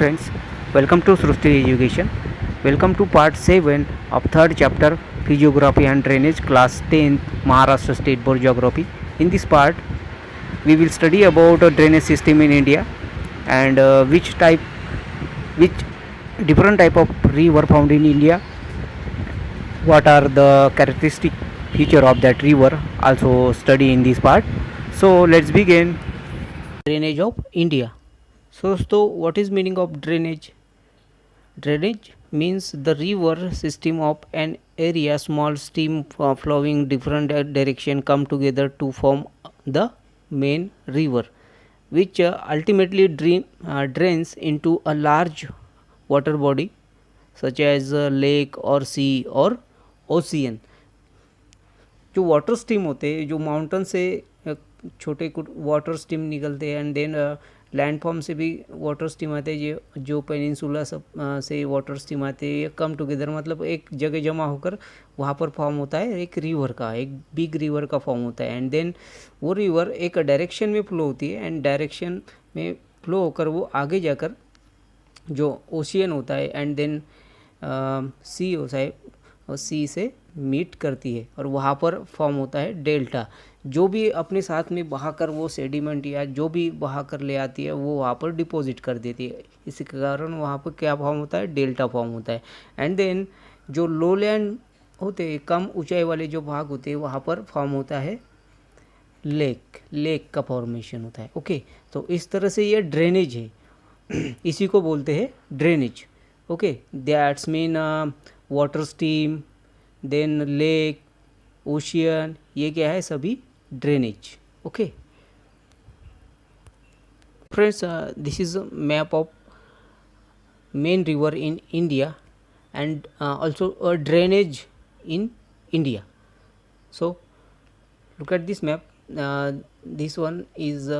friends, welcome to Srushti Education. Welcome to part 7 of third chapter Physiography and Drainage, class 10th Maharashtra State Board Geography. In this part, we will study about a drainage system in India and which different type of river found in India. What are the characteristic feature of that river? Also study in this part. So let's begin. Drainage of India. So what is meaning of drainage? Drainage means the river system of an area, small stream flowing different direction come together to form the main river, which ultimately drains into a large water body such as a lake or sea or ocean. जो water stream होते हैं, जो mountain से छोटे कुछ water stream निकलते हैं and then landform से भी वाटर स्ट्रीम आते हैं, जो पेनिनसुला सब से वाटर स्ट्रीम आते हैं, ये कम टुगेदर मतलब एक जगह जमा होकर वहाँ पर फॉर्म होता है एक रिवर का, एक बिग रिवर का फॉर्म होता है एंड देन वो रिवर एक डायरेक्शन में फ्लो होती है एंड डायरेक्शन में फ्लो होकर वो आगे जाकर जो ओशियन होता है एंड देन सी होता है और सी से मीट करती है और वहाँ पर फॉर्म होता है डेल्टा. जो भी अपने साथ में बहाकर वो सेडिमेंट या जो भी बहाकर ले आती है वो वहाँ पर डिपॉजिट कर देती है. इसी के कारण वहाँ पर क्या फॉर्म होता है? डेल्टा फॉर्म होता है. एंड देन जो लो लैंड होते हैं, कम ऊंचाई वाले जो भाग होते हैं, वहाँ पर फॉर्म होता है लेक का फॉर्मेशन होता है. ओके, तो इस तरह से ये ड्रेनेज है. इसी को बोलते हैं drainage. Okay, that's mean water stream, then lake, ocean, ये क्या है? सभी drainage. Okay friends, this is a map of main river in India and also a drainage in India. So look at this map. This one is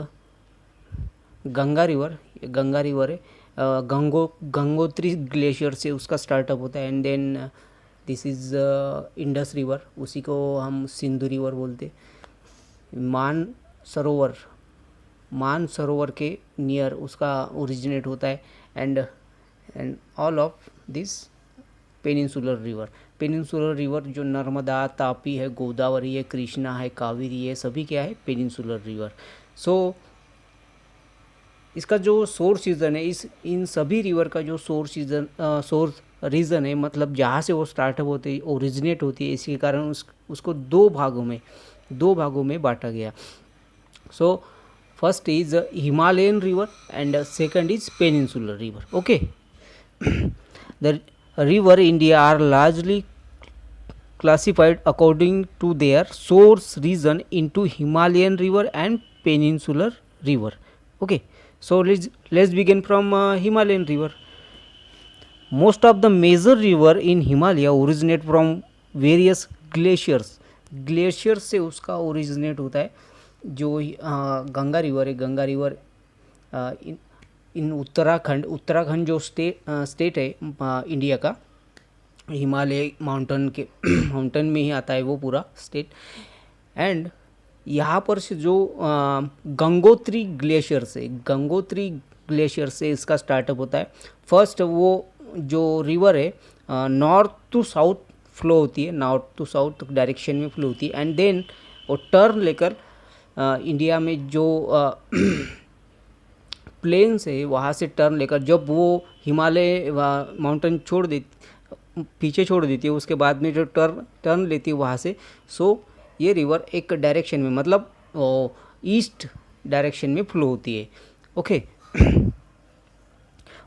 Ganga river. Ganga river है, Gangotri glacier से उसका startup होता है and then this is Indus river, उसी को हम Sindhu river बोलते. मान सरोवर के नियर उसका ओरिजिनेट होता है and all of this peninsular river जो नर्मदा, तापी है, गोदावरी है, कृष्णा है, कावेरी है, सभी क्या है? Peninsular river. सो इसका जो सोर्स रीजन है, इन सभी रिवर का जो सोर्स रीजन है, मतलब जहाँ से वो स्टार्टअप होते हैं, ओरिजिनेट होती है, इसी के कारण उसको दो भागों में बांटा गया. So first is Himalayan river and second is peninsular river. Okay, the river India are largely classified according to their source region into Himalayan river and Peninsular river. Okay, so let's begin from Himalayan river. Most of the major river in Himalaya originate from various glaciers. Glaciers से उसका originate होता है. जो Ganga river है, Ganga river in Uttarakhand जो state है India का, Himalaya mountain में ही आता है वो पूरा स्टेट. एंड यहाँ पर से जो गंगोत्री ग्लेशियर से इसका स्टार्टअप होता है. फर्स्ट वो जो रिवर है नॉर्थ टू साउथ फ्लो होती है, नॉर्थ टू साउथ डायरेक्शन में फ्लो होती है एंड देन वो टर्न लेकर इंडिया में जो प्लेन से वहाँ से टर्न लेकर जब वो हिमालय माउंटेन पीछे छोड़ देती है, उसके बाद में जो टर्न लेती है वहाँ से, सो ये रिवर एक डायरेक्शन में मतलब ईस्ट डायरेक्शन में फ्लो होती है. Okay,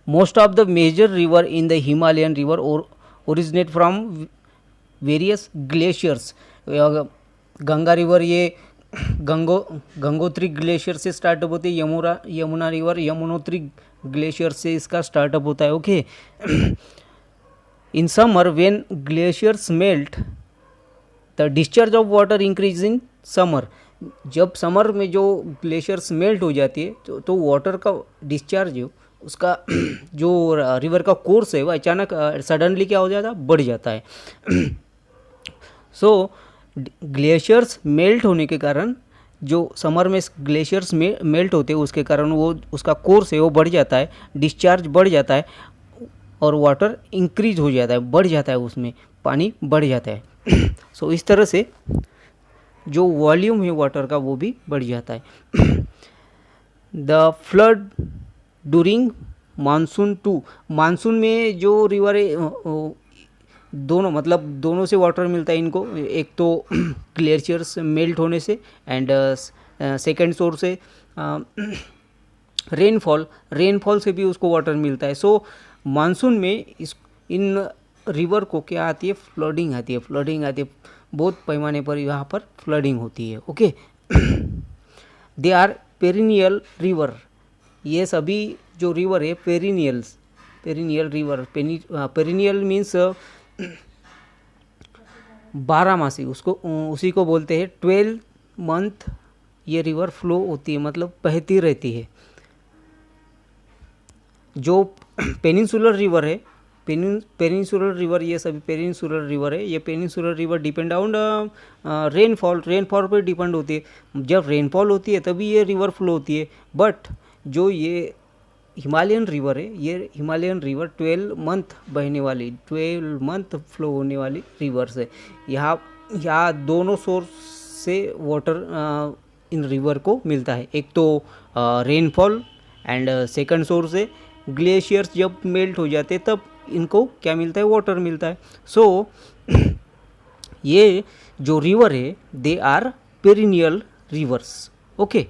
most of the major river in the Himalayan river originate from various glaciers. Ganga river ये गंगोत्री ग्लेशियर से स्टार्टअप होती है. यमुना रिवर यमुनोत्री ग्लेशियर से इसका स्टार्टअप होता है. Okay, in summer when glaciers melt the discharge of water increase in summer. जब समर में जो ग्लेशियर्स मेल्ट हो जाती है तो वाटर का डिस्चार्ज है, उसका जो रिवर का कोर्स है वो अचानक सडनली क्या हो जाता है? बढ़ जाता है. सो ग्लेशियर्स मेल्ट होने के कारण जो समर में ग्लेशियर्स में मेल्ट होते हैं उसके कारण वो उसका कोर्स है वो बढ़ जाता है, डिस्चार्ज बढ़ जाता है और वाटर इंक्रीज हो जाता है, बढ़ जाता है, उसमें पानी बढ़ जाता है। सो इस तरह से जो वॉल्यूम है वाटर का वो भी बढ़ जाता है। The flood during monsoon too, monsoon में जो रिवर है दोनों मतलब दोनों से वाटर मिलता है इनको, एक तो ग्लेशियर्स मेल्ट होने से एंड सेकेंड सोर्स से रेनफॉल से भी उसको वाटर मिलता है। सो मानसून में इन रिवर को क्या आती है, फ्लडिंग आती है, बहुत पैमाने पर यहाँ पर फ्लडिंग होती है। Okay, they are perennial river, ये सभी जो रिवर है पेरिनियल रिवर, पेरिनियल मीन्स 12 मासी, उसको उसी को बोलते हैं। 12 मंथ ये रिवर फ्लो होती है, मतलब बहती रहती है। जो पेनिनसुलर रिवर है, पेनिनसुलर रिवर, ये सभी पेनिनसुलर रिवर है। ये peninsular river depend on rainfall पर डिपेंड होती है। जब रेनफॉल होती है तभी ये रिवर फ्लो होती है। बट जो ये हिमालयन रिवर है, ये हिमालयन रिवर 12 मंथ बहने वाली, 12 मंथ फ्लो होने वाली रिवर्स है। यहाँ दोनों सोर्स से वाटर इन रिवर को मिलता है, एक तो रेनफॉल एंड सेकंड सोर्स है ग्लेशियर्स, जब मेल्ट हो जाते तब इनको क्या मिलता है, वाटर मिलता है। सो ये जो रिवर है they are perennial rivers. Okay,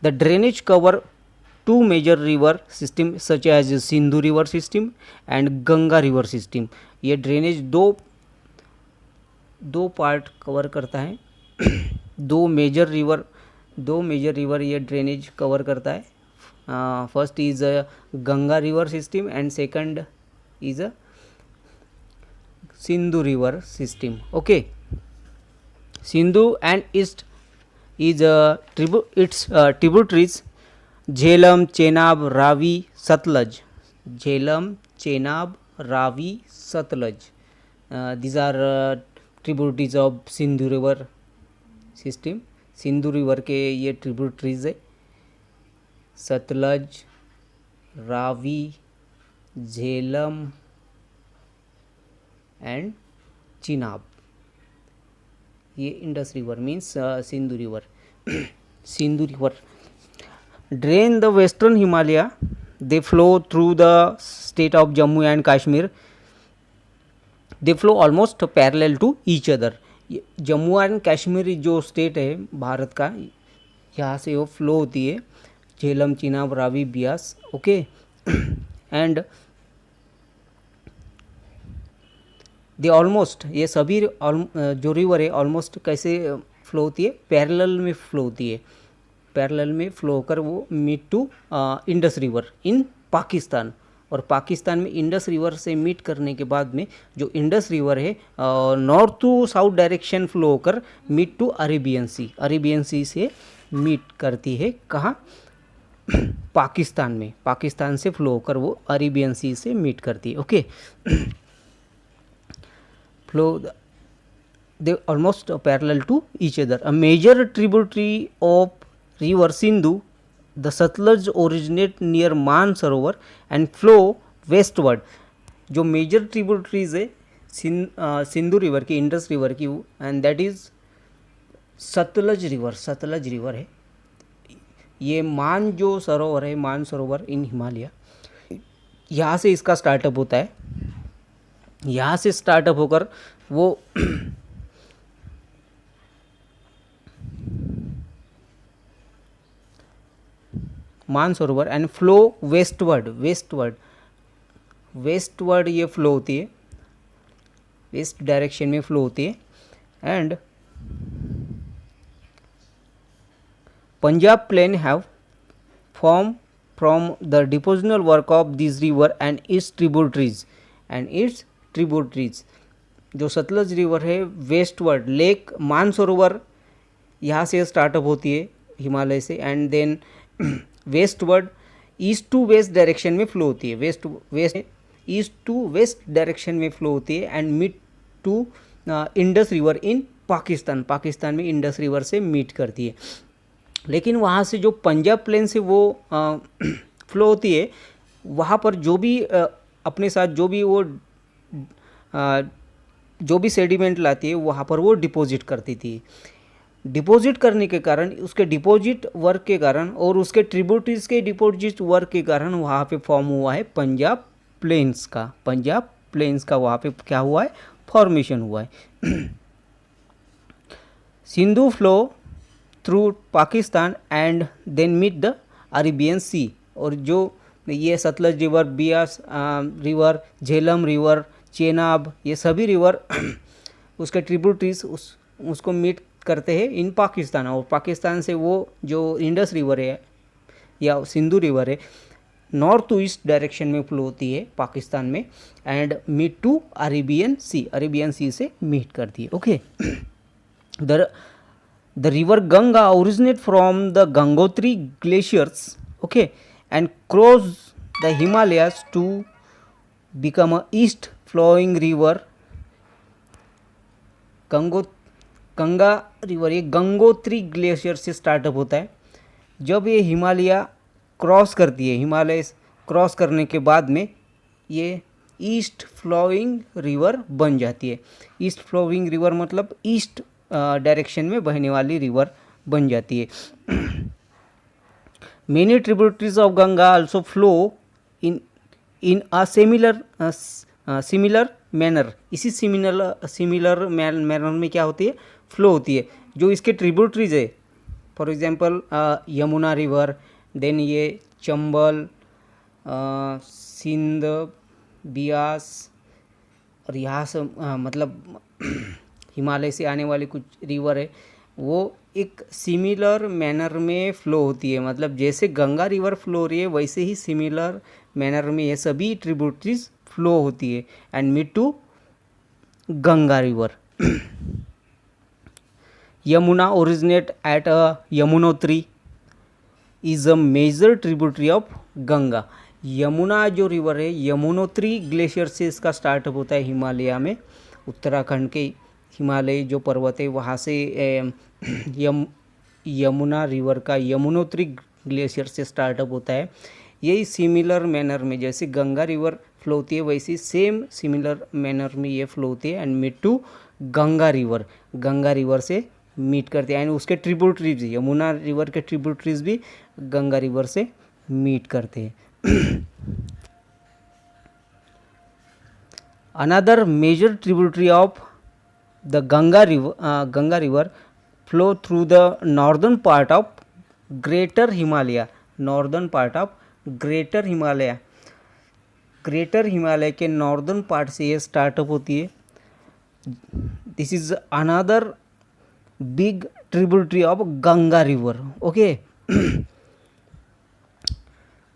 the drainage cover two major river system such as Sindhu river system and Ganga river system। ये ड्रेनेज दो पार्ट कवर करता है। दो मेजर रिवर ये ड्रेनेज कवर करता है। First is Ganga river system and second is a Sindhu river system. Okay, Sindhu and east is its tributaries Jhelum, Chenab, Ravi, Sutlej. Jhelum, Chenab, Ravi, Sutlej, these are tributaries of Sindhu river system. Sindhu river के ये ट्रिब्यूटरीज है, सतलज, रावी, झेलम एंड चिनाब। ये Indus river means Sindhu river. Sindhu river drain the western Himalaya, they flow through the state of Jammu and Kashmir, they flow almost parallel to each other। Jammu and Kashmir जो state है भारत का, यहाँ से वो फ्लो होती है Jhelum, Chenab, Ravi, Beas. Okay, and they almost, ये सभी जो रिवर है ऑलमोस्ट कैसे फ्लो होती है, पैरेलल में फ्लो होती है। पैरेलल में फ्लो होकर वो meet to Indus river in Pakistan, और पाकिस्तान में इंडस रिवर से मीट करने के बाद में जो इंडस रिवर है north to south direction flow होकर मीट टू अरेबियन सी से मीट करती है। कहाँ, पाकिस्तान में, पाकिस्तान से फ्लो होकर वो अरेबियन सी से मीट करती है। Okay, flow they almost parallel to each other। A major tributary of river Sindhu, the Satluj originate near Mansarovar and flow westward। जो मेजर ट्रिब्यूटरीज है सिंधु रिवर की, इंडस रिवर की, and that is Sutlej river है। ये मान जो सरोवर है, मान सरोवर इन हिमालय, यहाँ से इसका स्टार्टअप होता है। यहाँ से स्टार्टअप होकर वो मानसरोवर एंड फ्लो वेस्टवर्ड ये फ्लो होती है, वेस्ट डायरेक्शन में फ्लो होती है। And Punjab plain have form from the depositional work of this river and its tributaries. जो सतलज रिवर है वेस्टवर्ड, लेक मानसरोवर यहाँ से स्टार्टअप होती है हिमालय से, and then westward east to west direction में फ्लो होती है, ईस्ट टू वेस्ट डायरेक्शन में फ्लो होती है and meet to Indus river in Pakistan में इंडस रिवर से मीट करती है। लेकिन वहाँ से जो पंजाब प्लेन से वो फ्लो होती है, वहाँ पर जो भी अपने साथ जो भी वो जो भी सेडिमेंट लाती है वहाँ पर वो डिपॉजिट करती थी। डिपॉजिट करने के कारण, उसके डिपॉजिट वर्क के कारण और उसके ट्रिब्यूटरीज के डिपॉजिट वर्क के कारण वहाँ पे फॉर्म हुआ है पंजाब प्लेन्स का। पंजाब प्लेन्स का वहाँ पे क्या हुआ है, फॉर्मेशन हुआ है। Sindhu flow through Pakistan and then meet the Arabian sea. और जो ये Sutlej river, Beas river, Jhelum river, Chenab, ये सभी रिवर उसके ट्रिब्यूटरीज उसको मीट करते हैं इन पाकिस्तान। और पाकिस्तान से वो जो इंडस रिवर है या सिंधु रिवर है, नॉर्थ टू ईस्ट डायरेक्शन में फ्लो होती है पाकिस्तान में and meet to Arabian sea, Arabian sea से मीट करती है। Okay, the river Ganga originate from the Gangotri glaciers, okay, and cross the Himalayas to become a east flowing river. Ganga river ये Gangotri glacier से startup होता है। जब ये Himalaya cross करती है, हिमालय क्रॉस करने के बाद में ये ईस्ट फ्लोइंग रिवर बन जाती है। ईस्ट फ्लोइंग रिवर मतलब ईस्ट डायरेक्शन में बहने वाली रिवर बन जाती है। Many tributaries of Ganga also flow in a similar manner. इसी सिमिलर मैनर में क्या होती है, फ्लो होती है। जो इसके ट्रिब्यूटरीज है, for example Yamuna river, then ये चंबल, सिंध, बियास, और यहाँ से मतलब हिमालय से आने वाली कुछ रिवर है, वो एक सिमिलर मैनर में फ़्लो होती है। मतलब जैसे गंगा रिवर फ्लो हो रही है वैसे ही सिमिलर मैनर में ये सभी ट्रिब्यूटरीज फ्लो होती है and meet to Ganga river. Yamuna originate at a Yamunotri is a major tributary of Ganga. Yamuna जो रिवर है, यमुनोत्री ग्लेशियर से इसका स्टार्टअप होता है हिमालय में। उत्तराखंड के हिमालय जो पर्वत है वहाँ से यमुना रिवर का यमुनोत्री ग्लेशियर से स्टार्टअप होता है। यही सिमिलर मैनर में जैसे गंगा रिवर फ्लो होती है वैसे सेम सिमिलर मैनर में ये फ्लो होती है and meet to Ganga river. Ganga river से मीट करते हैं एंड उसके ट्रिब्यूटरीज, यमुना रिवर के ट्रिब्यूटरीज भी गंगा रिवर से मीट करते हैं। Another major tributary of the Ganga river flow through the northern part of Greater Himalaya. Northern part of Greater Himalaya. Greater Himalaya के नॉर्दर्न पार्ट से ये स्टार्टअप होती है। This is another big tributary of Ganga river. Okay,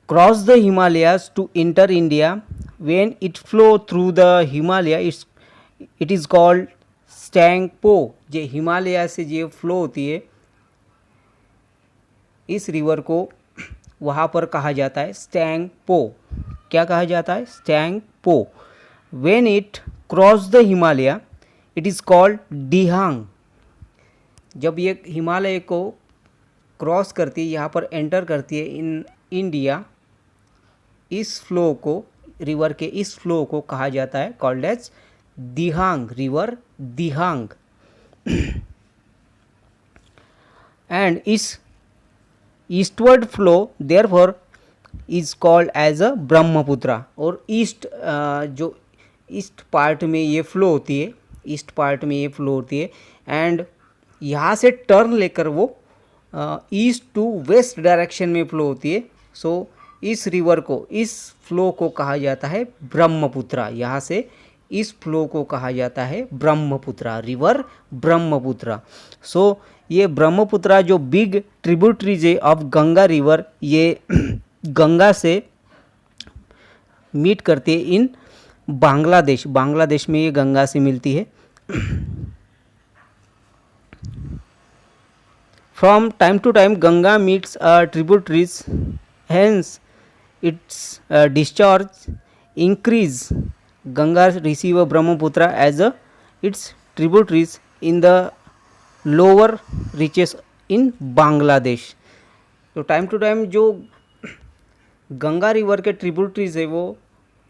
cross the Himalayas to enter India. When it flow through the Himalaya it is called Tsangpo. जो हिमालय से जो flow होती है इस रिवर को वहाँ पर कहा जाता है स्टैंगपो। क्या कहा जाता है, Tsangpo. When it cross the Himalaya it is called Dihang. जब ये हिमालय को क्रॉस करती है, यहाँ पर एंटर करती है इन इंडिया, इस फ्लो को, रिवर के इस फ्लो को कहा जाता है called as Dihang river, Dihang. And इस eastward flow therefore is called as a Brahmaputra. और ईस्ट जो ईस्ट पार्ट में ये फ्लो होती है, ईस्ट पार्ट में ये फ्लो होती है एंड यहाँ से टर्न लेकर वो ईस्ट टू वेस्ट डायरेक्शन में फ्लो होती है। सो इस रिवर को, इस फ्लो को कहा जाता है ब्रह्मपुत्रा। यहाँ से इस फ्लो को कहा जाता है ब्रह्मपुत्रा, रिवर ब्रह्मपुत्रा। सो ये ब्रह्मपुत्रा जो बिग ट्रिब्यूटरीज है ऑफ गंगा रिवर, ये गंगा से मीट करती है इन बांग्लादेश। बांग्लादेश में ये गंगा से मिलती है। From time to time Ganga meets tributaries, hence its discharge increase. Ganga receive a Brahmaputra as a its tributaries in the lower reaches in Bangladesh. तो टाइम टू टाइम जो गंगा रिवर के ट्रिब्यूटरीज है वो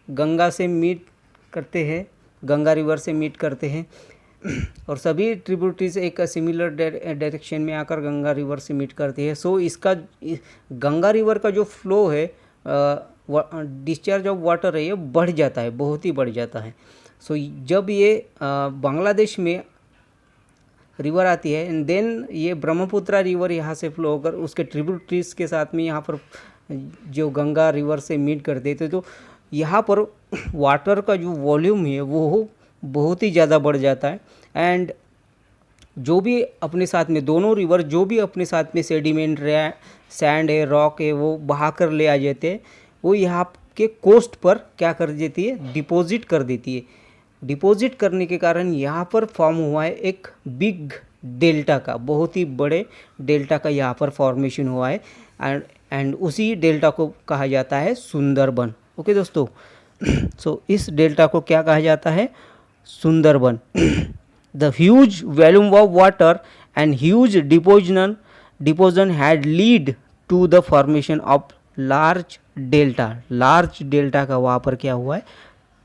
गंगा से मीट करते हैं, गंगा रिवर से meet करते हैं और सभी ट्रिब्यूटरीज एक सिमिलर डायरेक्शन में आकर गंगा रिवर से मीट करती है। सो इसका गंगा रिवर का जो फ्लो है, डिस्चार्ज ऑफ वाटर है, ये बढ़ जाता है, बहुत ही बढ़ जाता है। सो जब ये बांग्लादेश में रिवर आती है एंड देन ये ब्रह्मपुत्रा रिवर यहाँ से फ्लो होकर उसके ट्रिब्यूटरीज के साथ में यहाँ पर जो गंगा रिवर से मीट करते थे, तो यहाँ पर वाटर का जो वॉल्यूम है वो बहुत ही ज़्यादा बढ़ जाता है। एंड जो भी अपने साथ में दोनों रिवर जो भी अपने साथ में सेडिमेंट सैंड है, रॉक है, वो बहा कर ले आ जाते हैं, वो यहाँ के कोस्ट पर क्या कर देती है, डिपॉजिट कर देती है। डिपॉजिट करने के कारण यहाँ पर फॉर्म हुआ है एक बिग डेल्टा का, बहुत ही बड़े डेल्टा का यहाँ पर फॉर्मेशन हुआ है एंड उसी डेल्टा को कहा जाता है सुंदरबन। ओके दोस्तों, सो इस डेल्टा को क्या कहा जाता है, Sundarban. The huge volume of water and huge deposition had lead to the formation of large delta. Large delta का वहाँ पर क्या हुआ है,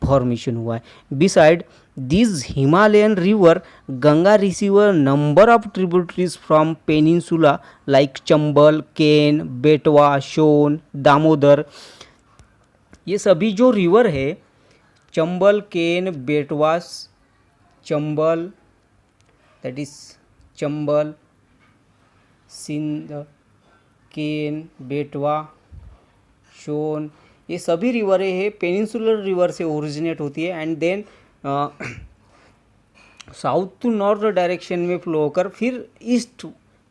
फॉर्मेशन हुआ है। Beside this Himalayan river Ganga receive a number of tributaries from peninsula like Chambal, Ken, Betwa, Son, Damodar. ये सभी जो रिवर है, चंबल, केन, बेटवा, चंबल, दैट इज चंबल, सिंध, केन, बेटवा, सोन, ये सभी रिवरें हैं पेनिनसुलर रिवर से ओरिजिनेट होती है and then south to north direction में फ्लो होकर फिर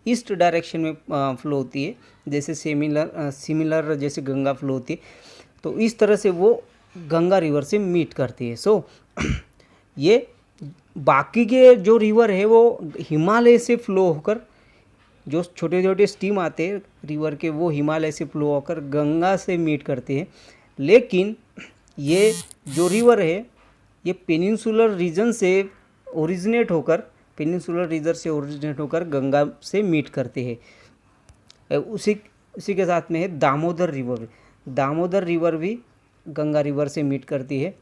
ईस्ट डायरेक्शन में फ्लो होती है, जैसे सिमिलर जैसे गंगा फ्लो होती है। तो इस तरह से वो गंगा रिवर से मीट करती है। सो ये बाकी के जो रिवर है वो हिमालय से फ्लो होकर, जो छोटे छोटे स्ट्रीम आते हैं रिवर के, वो हिमालय से फ्लो होकर गंगा से मीट करते हैं। लेकिन ये जो रिवर है ये पेनिनसुलर रीजन से ओरिजिनेट होकर गंगा से मीट करते हैं। उसी के साथ में है दामोदर रिवर। दामोदर रिवर भी गंगा रिवर से मीट करती है,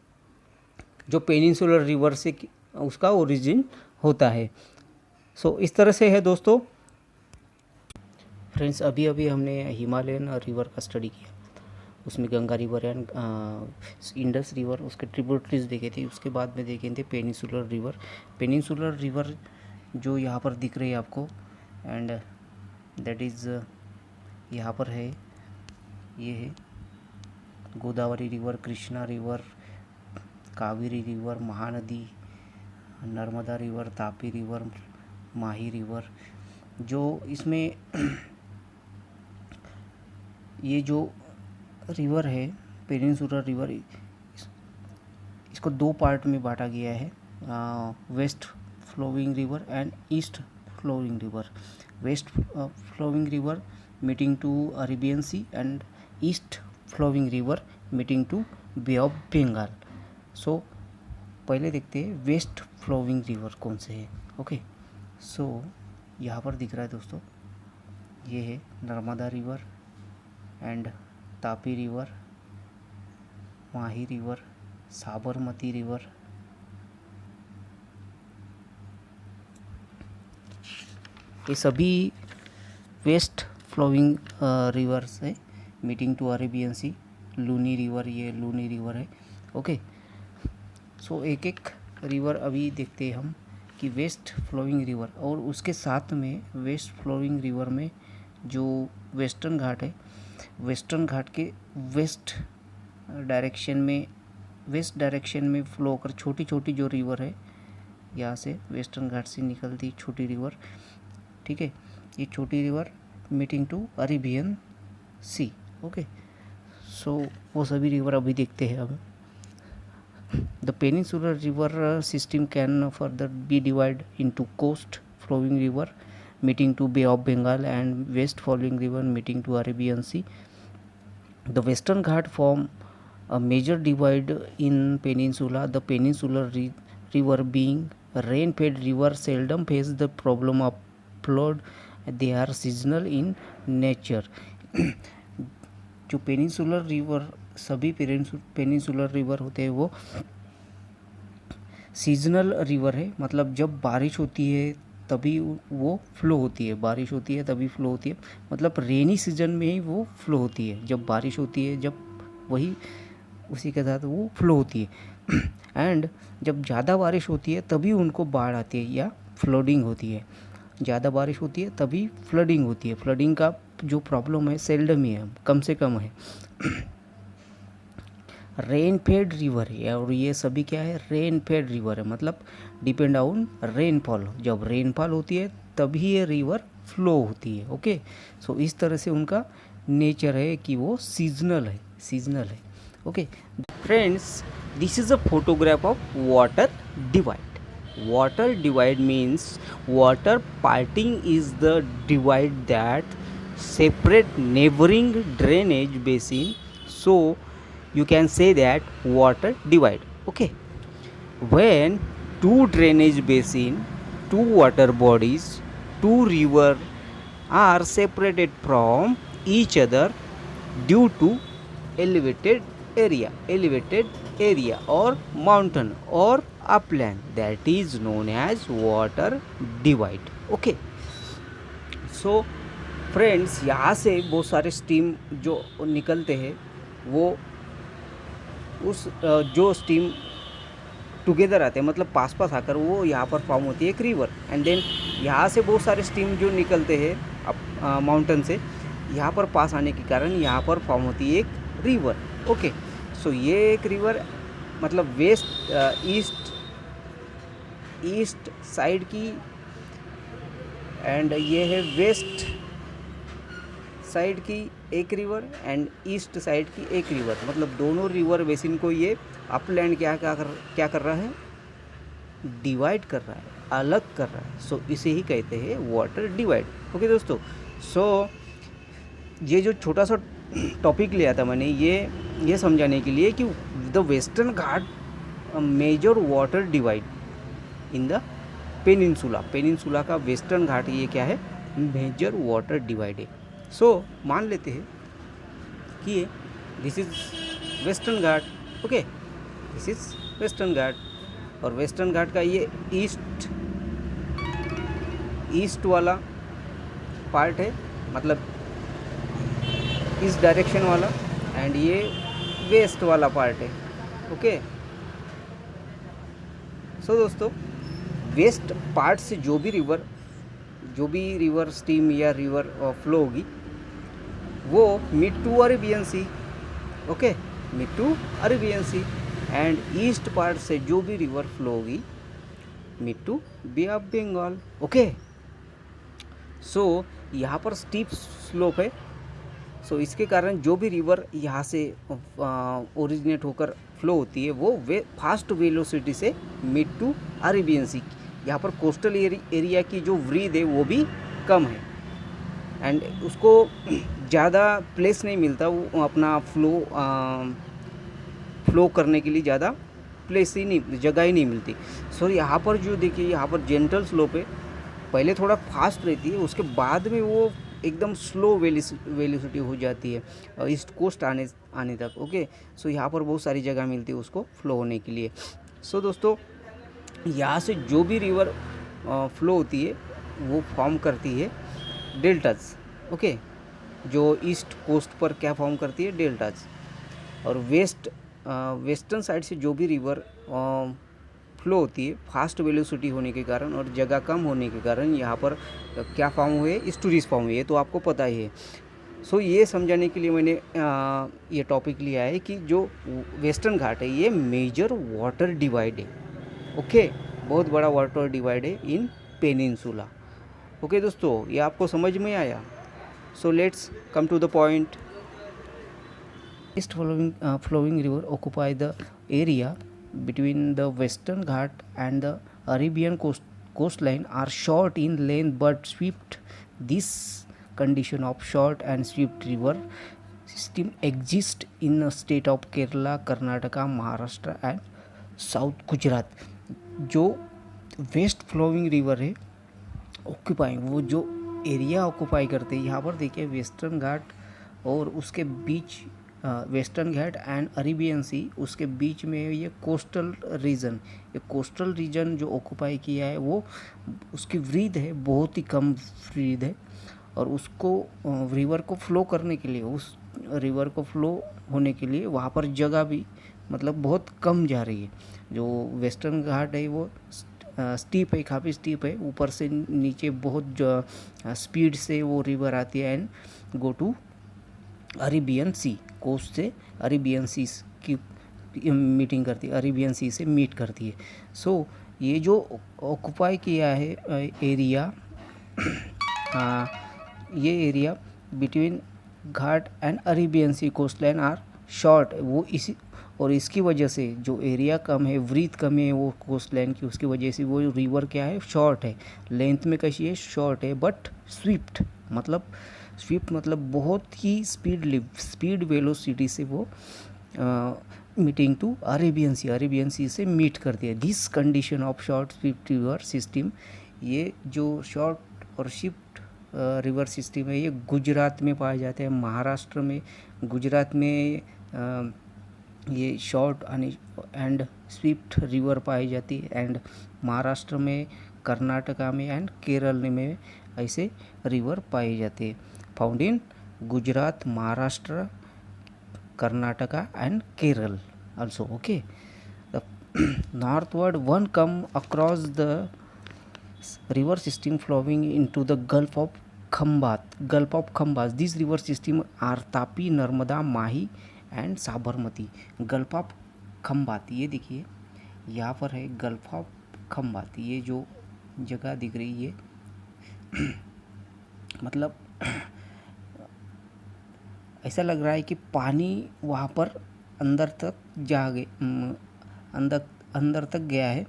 जो पेनिनसुलर रिवर से उसका ओरिजिन होता है। सो इस तरह से है दोस्तों। फ्रेंड्स, अभी हमने हिमालयन रिवर का स्टडी किया, उसमें Ganga river and Indus river उसके ट्रिब्यूटरीज देखे थे। उसके बाद में देखे थे पेनिनसुलर रिवर। पेनिनसुलर रिवर जो यहाँ पर दिख रही है आपको, एंड दैट इज़ यहाँ पर है, ये है Godavari river, Krishna river, Kaveri river, Mahanadi, Narmada river, Tapi river, Mahi river. जो इसमें ये जो रिवर है पेनिनसुलर रिवर, इसको दो पार्ट में बांटा गया है, west flowing river and east flowing river. West flowing river meeting to Arabian sea and east flowing river meeting to bay of Bengal. So पहले देखते हैं वेस्ट फ्लोइंग रिवर कौन से है। ओके, सो यहाँ पर दिख रहा है दोस्तों, ये है Narmada river and Tapi river, Mahi river, Sabarmati river, ये सभी वेस्ट फ्लोइंग रिवर्स है meeting to Arabian sea. Luni river, ये लूनी रिवर है। ओके, सो एक एक रिवर अभी देखते हैं हम कि वेस्ट फ्लोइंग रिवर, और उसके साथ में वेस्ट फ्लोइंग रिवर में जो वेस्टर्न घाट है, वेस्टर्न घाट के वेस्ट डायरेक्शन में फ्लो होकर छोटी छोटी जो रिवर है, यहाँ से वेस्टर्न घाट से निकलती छोटी रिवर, ठीक है, ये छोटी river meeting to Arabian sea. Okay, so वो सभी रिवर अभी देखते हैं अब। The peninsular river system can further be divided into coast flowing river meeting to Bay of Bengal and west flowing river meeting to Arabian Sea. The Western Ghat form a major divide in peninsula. The peninsular river being a rain-fed river seldom face the problem of flood. They are seasonal in nature. जो peninsular river, सभी peninsular river होते हैं वो seasonal river है, मतलब जब बारिश होती है तभी वो फ्लो होती है, बारिश होती है तभी फ्लो होती है, मतलब रेनी सीजन में ही वो फ्लो होती है, जब बारिश होती है जब वही उसी के साथ वो फ्लो होती है एंड जब ज़्यादा बारिश होती है तभी उनको बाढ़ आती है या फ्लडिंग होती है। ज़्यादा बारिश होती है तभी फ्लडिंग होती है। फ्लडिंग का जो प्रॉब्लम है सेल्डम ही है, कम से कम है। रेन फेड रिवर है, और ये सभी क्या है, रेन फेड रिवर है, मतलब डिपेंड ऑन रेनफॉल। जब रेनफॉल होती है तभी ये रिवर फ्लो होती है। ओके, सो इस तरह से उनका नेचर है कि वो सीजनल है। Okay friends, this is a photograph of water divide. Water divide means water parting is the divide that separate neighboring drainage basin, so you can say that water divide. Okay, when two drainage basin, two water bodies, two river are separated from each other due to elevated area or mountain or upland, that is known as water divide. Okay, so friends, यहाँ से बहुत सारे steam जो निकलते हैं वो उस जो स्टीम टुगेदर आते हैं, मतलब पास पास आकर वो यहाँ पर फॉर्म होती है एक रिवर, एंड देन यहाँ से बहुत सारे स्टीम जो निकलते हैं माउंटेन से, यहाँ पर पास आने के कारण यहाँ पर फॉर्म होती है एक रिवर। ओके, सो ये एक रिवर मतलब ईस्ट साइड की, एंड ये है वेस्ट साइड की एक रिवर एंड ईस्ट साइड की एक रिवर, मतलब दोनों रिवर बेसिन को ये अपलैंड क्या कर रहा है, डिवाइड कर रहा है, अलग कर रहा है। सो इसे ही कहते हैं वाटर डिवाइड। ओके दोस्तों, सो ये जो छोटा सा टॉपिक लिया था मैंने ये समझाने के लिए कि the western Ghat major water divide in the peninsula का वेस्टर्न घाट ये क्या है, मेजर वाटर डिवाइड है। सो मान लेते हैं कि this is western ghat. Okay, this is western ghat, और वेस्टर्न घाट का ये ईस्ट वाला पार्ट है, मतलब इस डायरेक्शन वाला, एंड ये वेस्ट वाला पार्ट है। ओके, सो दोस्तों, वेस्ट पार्ट से जो भी रिवर स्टीम या रिवर फ्लो होगी वो meet to Arabian sea. Okay, meet to Arabian sea, and east part से जो भी रिवर फ्लो होगी meet to bay of Bengal. Okay, so यहाँ पर स्टीप स्लोप है, सो इसके कारण जो भी रिवर यहाँ से ओरिजिनेट होकर फ्लो होती है वो फास्ट वेलोसिटी से मिड टू अरेबियन सी, यहाँ पर कोस्टल एरिया की जो व्रीद है वो भी कम है, एंड उसको ज़्यादा प्लेस नहीं मिलता, वो अपना फ्लो करने के लिए ज़्यादा जगह ही नहीं मिलती। सो यहाँ पर जो देखिए, यहाँ पर जेंटल स्लोप है, पहले थोड़ा फास्ट रहती है, उसके बाद में वो एकदम स्लो वेलोसिटी हो जाती है ईस्ट कोस्ट आने तक। ओके, सो यहाँ पर बहुत सारी जगह मिलती है उसको फ्लो होने के लिए। सो दोस्तों, यहाँ से जो भी रिवर फ्लो होती है वो फॉर्म करती है डेल्टाज। ओके, जो ईस्ट कोस्ट पर क्या फॉर्म करती है, डेल्टाज, और वेस्टर्न साइड से जो भी रिवर फ्लो होती है फास्ट वेलोसिटी होने के कारण और जगह कम होने के कारण यहाँ पर क्या फॉर्म हुए, स्टोरीज फॉर्म हुए, तो आपको पता ही है। सो ये समझाने के लिए मैंने ये टॉपिक लिया है कि जो वेस्टर्न घाट है ये मेजर वाटर डिवाइड है। ओके, बहुत बड़ा वाटर डिवाइड है इन पेनिनसुला। ओके दोस्तों, ये आपको समझ में आया? So let's come to the point. East flowing river occupy the area between the Western Ghat and the Arabian coastline are short in length but swift. This condition of short and swift river system exists in the state of Kerala, Karnataka, Maharashtra and South Gujarat. जो waste flowing river है occupying, वो जो area occupy करते हैं, यहाँ पर देखिए western ghat और उसके बीच वेस्टर्न घाट एंड अरेबियन सी, उसके बीच में ये कोस्टल रीजन, ये कोस्टल रीजन जो ऑक्यूपाई किया है वो उसकी वृद्ध है, बहुत ही कम वृद्ध है, और उसको रिवर को फ्लो करने के लिए, उस रिवर को फ्लो होने के लिए वहाँ पर जगह भी मतलब बहुत कम जा रही है। जो वेस्टर्न घाट है वो स्टीप है, काफ़ी स्टीप है, ऊपर से नीचे बहुत स्पीड से वो रिवर आती है and go to Arabian sea, coast से अरेबियन सी की मीटिंग करती है, अरेबियन सी से मीट करती है। सो ये जो ऑक्यूपाई किया है एरिया, ये area between Ghat and Arabian sea coast line are short, वो इसी और इसकी वजह से जो एरिया कम है, वृथ कम है वो कोस्ट लाइन की, उसकी वजह से वो रिवर क्या है, शॉर्ट है, लेंथ में कैसी है, शॉर्ट है, बट स्विफ्ट मतलब बहुत ही स्पीड वेलोसिटी से वो मीटिंग टू अरेबियन सी से मीट करती है। This condition of short Swift river system, ये जो शॉर्ट और स्विफ्ट रिवर सिस्टम है ये गुजरात में पाए जाते हैं, महाराष्ट्र में, गुजरात में ये शॉर्ट एंड स्विफ्ट रिवर पाई जाती है, एंड महाराष्ट्र में, कर्नाटका में एंड केरल में ऐसे रिवर पाई जाती है। Found in Gujarat, Maharashtra, Karnataka and Kerala also. Okay, the northward one come across the river system flowing into the Gulf of Khambat. These river system are Tapi, Narmada, Mahi and Sabarmati. Gulf of Khambhat, ये देखिए यहाँ पर है gulf of Khambhat, ये जो जगह दिख रही है मतलब ऐसा लग रहा है कि पानी वहाँ पर अंदर तक अंदर तक गया है,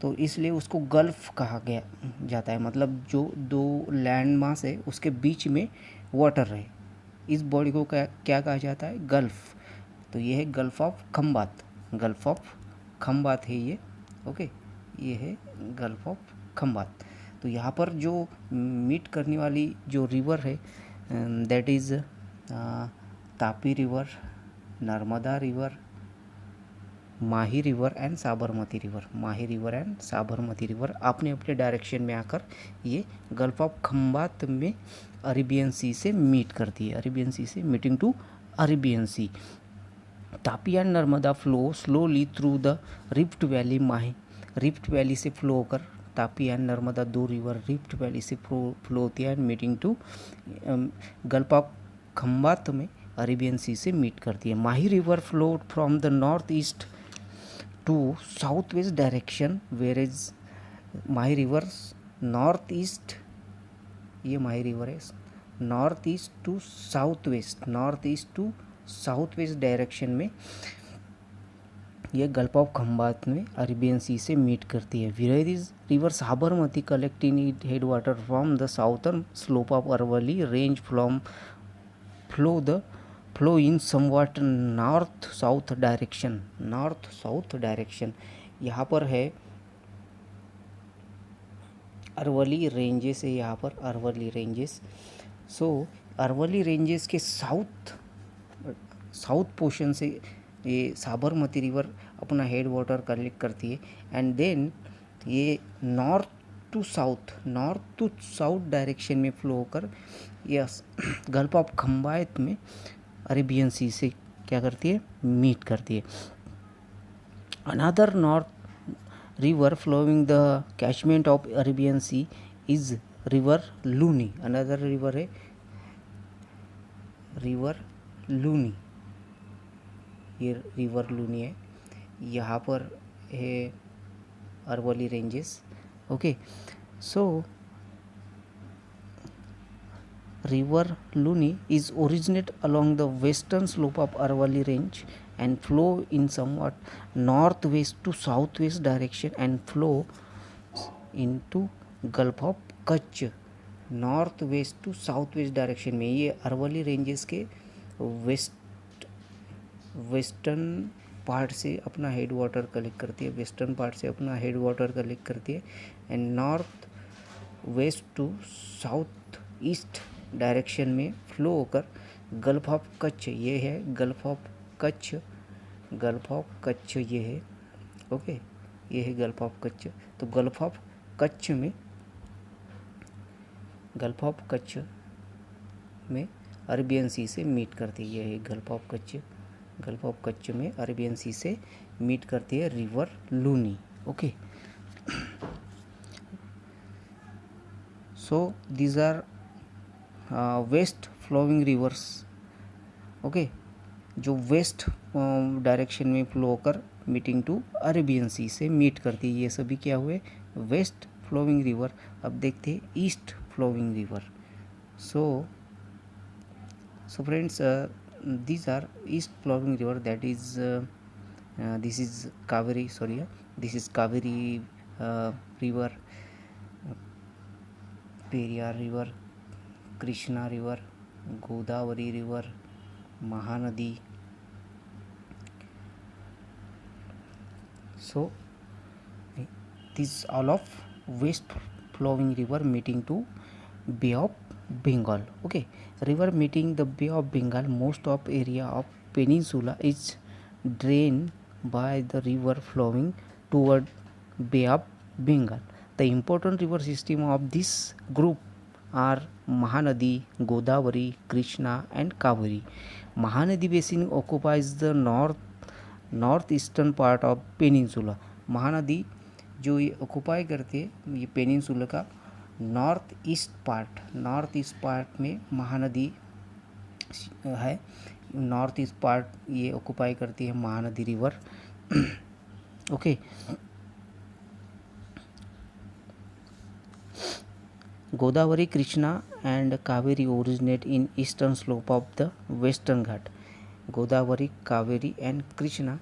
तो इसलिए उसको गल्फ कहा गया जाता है। मतलब जो दो लैंड मास है उसके बीच में वाटर है, इस बॉडी को क्या कहा जाता है, गल्फ। तो ये है गल्फ ऑफ खम्बात है ये। ओके, ये है गल्फ ऑफ खम्बात। तो यहाँ पर जो मीट करने वाली जो रिवर है that is Tapi river, Narmada river, Mahi river and Sabarmati river अपने अपने डायरेक्शन में आकर ये गल्फ ऑफ खम्बात में अरेबियन सी से मीट करती है, अरेबियन सी से meeting to Arabian sea. Tapi and Narmada flow slowly through the rift valley Mahi, rift valley से फ्लो होकर तापी एंड नर्मदा दो रिवर रिफ्ट वैली से फ्लो होती है and meeting to gulf of Khambhat में अरेबियन सी से मीट करती है। Mahi river flow from the north east to south west direction, where is Mahi river north east, ये माही रिवर है north east to south west direction में ये गल्फ ऑफ खम्बात में Arabian sea से मीट करती है। Where is river Sabarmati collecting it head water from the southern slope of Aravalli range flow in somewhat north south direction. यहाँ पर है अरवली रेंजेस है, यहाँ पर Aravalli ranges. So Aravalli ranges के साउथ पोर्शन से ये साबरमती रिवर अपना हेड वाटर कलेक्ट करती है एंड देन ये नॉर्थ टू साउथ डायरेक्शन में फ्लो होकर यस गल्फ ऑफ खम्बात में अरेबियन सी से क्या करती है, मीट करती है। Another north river flowing the catchment of Arabian sea is river Luni. Another river है रिवर लूनी, ये रिवर लूनी है, यहाँ पर है Aravalli ranges. Okay, so river Luni is originate along the western slope of Aravalli range and flow in somewhat northwest to southwest direction and flow into Gulf of Kutch। North west to south west direction में ये Aravalli ranges के western part से अपना head water collect करती है, and north west to south east direction में flow होकर gulf of Kutch ये है, gulf of Kutch, gulf of Kutch ये है, ओके, ये है गल्फ ऑफ कच्छ। तो गल्फ ऑफ कच्छ में, गल्फ ऑफ कच्छ में अरेबियन सी से मीट करती है, ये है gulf of Kutch. Gulf of Kutch में अरेबियन सी से मीट करती है river Luni, okay. So these are west flowing rivers, okay, जो वेस्ट डायरेक्शन में फ्लो होकर मीटिंग टू अरेबियन सी से मीट करती है। ये सभी क्या हुए, वेस्ट फ्लोइंग रिवर। अब देखते हैं east flowing river. So friends, these are east flowing river, that is this is Kaveri, sorry, this is Kaveri river, Periyar river, Krishna river, Godavari river, Mahanadi. So these all of west flowing river meeting to Bay of Bengal, okay. River meeting the Bay of Bengal, most of area of peninsula is drained by the river flowing toward Bay of Bengal. The important river system of this group are Mahanadi, Godavari, Krishna and Kaveri. Mahanadi basin occupies the northeastern part of peninsula. Mahanadi जो ये occupy करते हैं ये peninsula का north east part में महानदी है। North east part ये occupy करती है Mahanadi river, okay. Godavari, Krishna and Kaveri originate in eastern slope of the western Ghat. Godavari, Kaveri and Krishna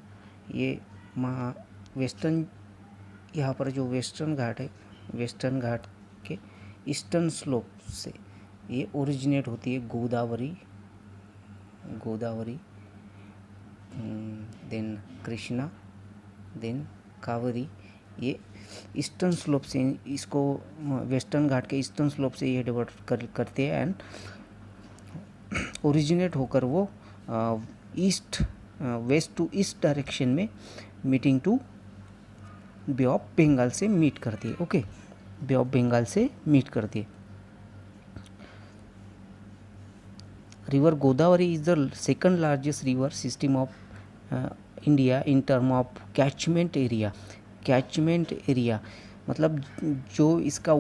ये वेस्टर्न, यहाँ पर जो वेस्टर्न घाट है, वेस्टर्न घाट के ईस्टर्न स्लोप से ये ओरिजिनेट होती है। गोदावरी देन कृष्णा देन कावेरी, ये ईस्टर्न स्लोप से, इसको वेस्टर्न घाट के ईस्टर्न स्लोप से ये डेवलप करते हैं एंड ओरिजिनेट होकर वो east, west to east direction में meeting to bay of Bengal से मीट करती है, ओके। बे ऑफ बंगाल से मीट करती है। River Godavari is the second largest river system of India in term of catchment area. Catchment area मतलब जो इसका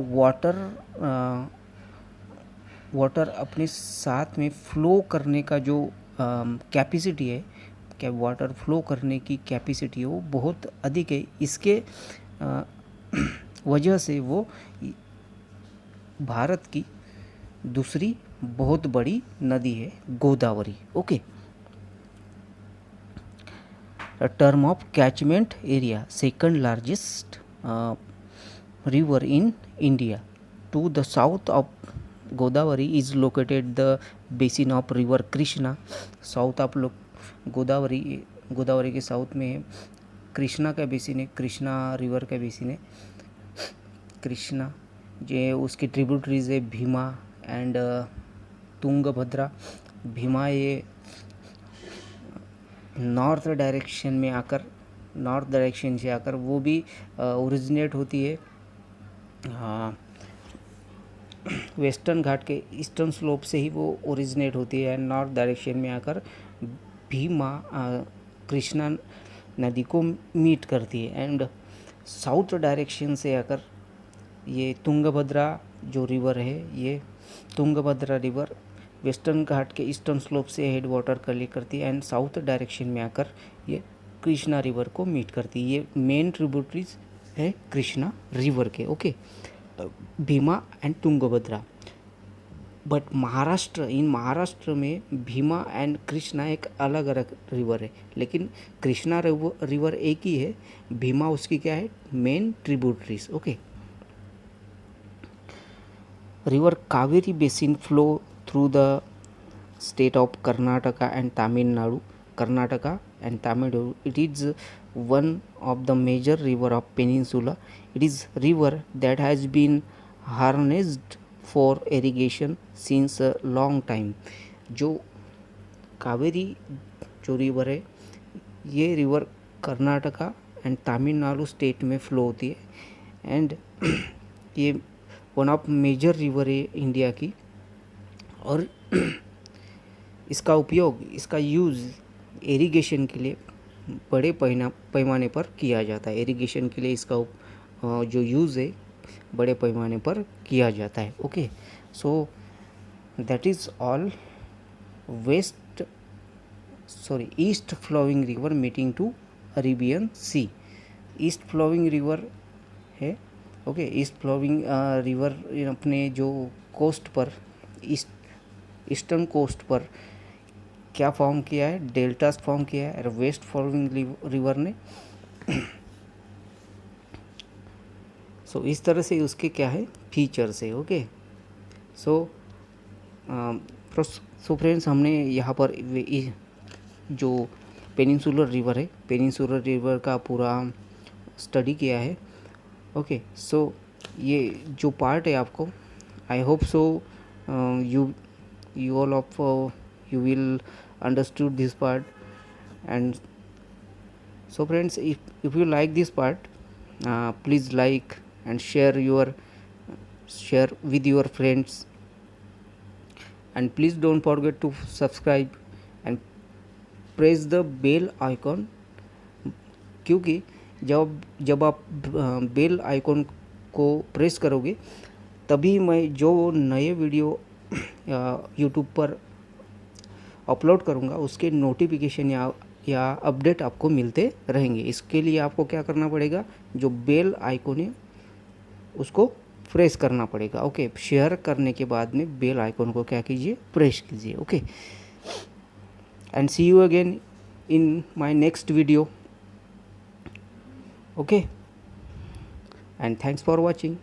वाटर अपने साथ में फ्लो करने का जो कैपेसिटी है, क्या वाटर फ्लो करने की कैपेसिटी है वो बहुत अधिक है। इसके वजह से वो भारत की दूसरी बहुत बड़ी नदी है Godavari, okay. Term of catchment area, second largest river in India. To the south of Godavari is located the basin of river Krishna. South of Godavari के साउथ में कृष्णा का बेसिन है, कृष्णा रिवर का बेसिन है। कृष्णा जो उसकी ट्रिब्यूटरीज है भीमा एंड तुंगभद्रा। भीमा ये नॉर्थ डायरेक्शन से आकर वो भी ओरिजिनेट होती है वेस्टर्न घाट के ईस्टर्न स्लोप से ही वो ओरिजिनेट होती है एंड नॉर्थ डायरेक्शन में आकर भीमा कृष्णा नदी को मीट करती है एंड साउथ डायरेक्शन से आकर ये तुंगभद्रा जो रिवर है, ये तुंगभद्रा रिवर वेस्टर्न घाट के ईस्टर्न स्लोप से हेड वाटर कलेक्ट करती है एंड साउथ डायरेक्शन में आकर ये कृष्णा रिवर को मीट करती है। ये मेन ट्रिब्यूटरीज है कृष्णा रिवर के, okay, Bhima and Tungabhadra. But Maharashtra में भीमा एंड कृष्णा एक अलग अलग रिवर है, लेकिन कृष्णा रिवर एक ही है, भीमा उसकी क्या है main tributaries, okay. River Kaveri basin flow through the state of Karnataka and Tamil Nadu. It is one of the major river of peninsula. It is river that has been harnessed for irrigation since a long time. जो कावेरी जो river है, ये river Karnataka and Tamil Nadu state में flow होती है and ये one of major river है India की। और इसका उपयोग, इसका यूज़ इरिगेशन के लिए बड़े पैमाने पर किया जाता है। इरिगेशन के लिए इसका जो यूज़ है बड़े पैमाने पर किया जाता है। Okay, so that is all. East flowing river meeting to Arabian sea. East flowing river है। ओके, ईस्ट फ्लोइंग रिवर अपने जो कोस्ट पर, ईस्टर्न कोस्ट पर क्या फॉर्म किया है, डेल्टास फॉर्म किया है। और वेस्ट फ्लोइंग रिवर ने सो इस तरह से उसके क्या है, फीचर्स है। ओके, सो फ्रेंड्स, हमने यहाँ पर जो पेनिनसुलर रिवर है, पेनिनसुलर रिवर का पूरा स्टडी किया है। ओके, सो ये जो पार्ट है आपको, I hope so you all of you will understood this part. And so friends, if you like this part, please like and share with your friends, and please don't forget to subscribe and press the bell icon, क्योंकि जब आप bell icon को press करोगे तभी मैं जो नए video YouTube पर अपलोड करूँगा उसके नोटिफिकेशन या अपडेट आपको मिलते रहेंगे। इसके लिए आपको क्या करना पड़ेगा, जो बेल आइकॉन है उसको प्रेस करना पड़ेगा। ओके, शेयर करने के बाद में बेल आइकॉन को क्या कीजिए, प्रेस कीजिए। Okay, and see you again in my next video. Okay, and thanks for watching.